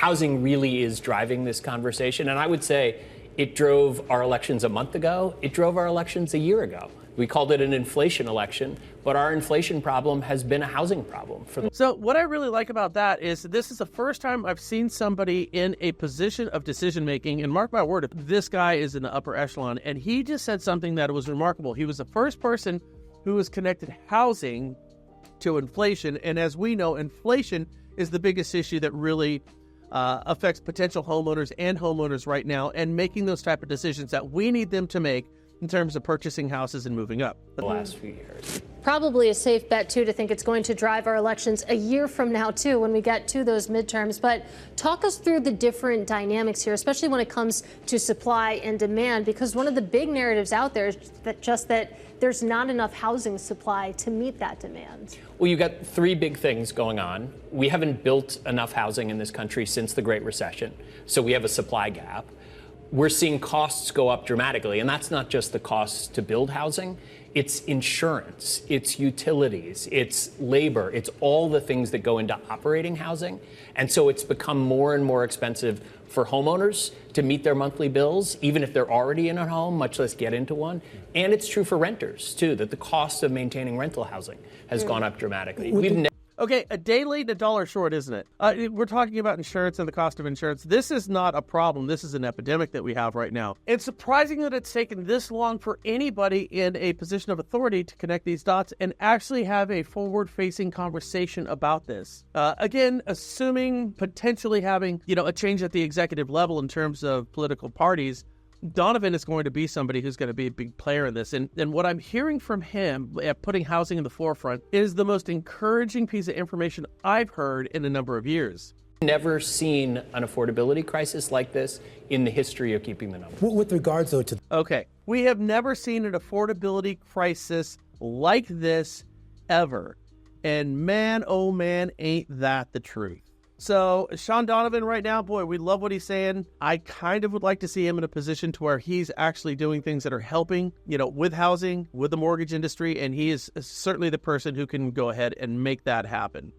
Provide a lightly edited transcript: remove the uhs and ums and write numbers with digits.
housing really is driving this conversation. And I would say it drove our elections a month ago. It drove our elections a year ago. We called it an inflation election, but our inflation problem has been a housing problem. So what I really like about that is this is the first time I've seen somebody in a position of decision making, and mark my word, this guy is in the upper echelon, and he just said something that was remarkable. He was the first person who has connected housing to inflation, and as we know, inflation is the biggest issue that really affects potential homeowners and homeowners right now, and making those type of decisions that we need them to make in terms of purchasing houses and moving up. The last few years. Probably a safe bet, too, to think it's going to drive our elections a year from now, too, when we get to those midterms. But talk us through the different dynamics here, especially when it comes to supply and demand, because one of the big narratives out there is that there's not enough housing supply to meet that demand. Well, you've got three big things going on. We haven't built enough housing in this country since the Great Recession, so we have a supply gap. We're seeing costs go up dramatically, and that's not just the costs to build housing. It's insurance, it's utilities, it's labor, it's all the things that go into operating housing. And so it's become more and more expensive for homeowners to meet their monthly bills, even if they're already in a home, much less get into one. And it's true for renters, too, that the cost of maintaining rental housing has gone up dramatically. Okay, a day late and a dollar short, isn't it? We're talking about insurance and the cost of insurance. This is not a problem. This is an epidemic that we have right now. It's surprising that it's taken this long for anybody in a position of authority to connect these dots and actually have a forward-facing conversation about this. Again, assuming potentially having, a change at the executive level in terms of political parties, Donovan is going to be somebody who's going to be a big player in this. And what I'm hearing from him, putting housing in the forefront, is the most encouraging piece of information I've heard in a number of years. Never seen an affordability crisis like this in the history of keeping the numbers. With regards, though, to... Okay, we have never seen an affordability crisis like this ever. And man, oh man, ain't that the truth. So Sean Donovan right now, boy, we love what he's saying. I kind of would like to see him in a position to where he's actually doing things that are helping, with housing, with the mortgage industry, and he is certainly the person who can go ahead and make that happen.